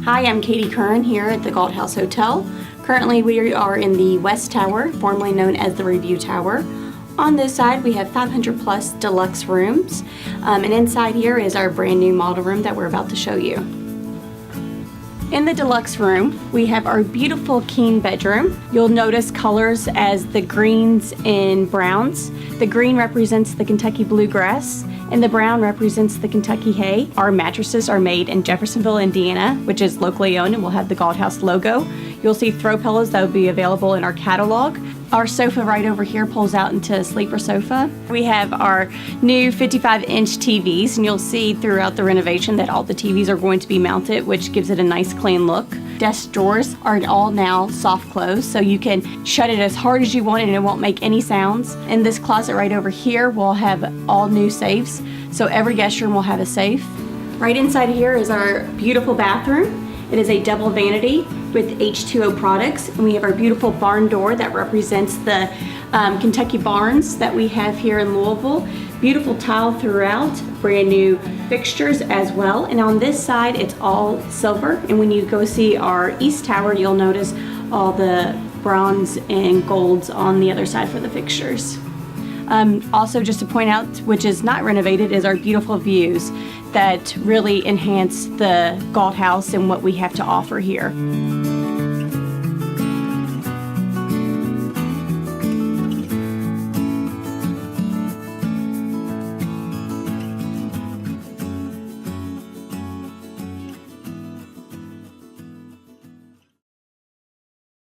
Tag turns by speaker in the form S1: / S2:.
S1: Hi, I'm Katie Curran here at the Galt House Hotel. Currently we are in the West Tower, formerly known as the Review Tower. On this side we have 500 plus deluxe rooms, and inside here is our brand new model room that we're about to show you. In the deluxe room, we have our beautiful king bedroom. You'll notice colors as the greens and browns. The green represents the Kentucky bluegrass, and the brown represents the Kentucky hay. Our mattresses are made in Jeffersonville, Indiana, which is locally owned and will have the Galt House logo. You'll see throw pillows that will be available in our catalog. Our sofa right over here pulls out into a sleeper sofa. We have our new 55-inch TVs, and you'll see throughout the renovation that all the TVs are going to be mounted, which gives it a nice clean look. Desk drawers are all now soft close, so you can shut it as hard as you want and it won't make any sounds. In this closet right over here, we'll have all new safes, so every guest room will have a safe. Right inside here is our beautiful bathroom. It is a double vanity with H2O products, and we have our beautiful barn door that represents the Kentucky barns that we have here in Louisville. Beautiful tile throughout, brand new fixtures as well, and on this side it's all silver, and when you go see our East Tower you'll notice all the bronze and golds on the other side for the fixtures. Also, just to point out, which is not renovated, is our beautiful views that really enhance the Galt House and what we have to offer here.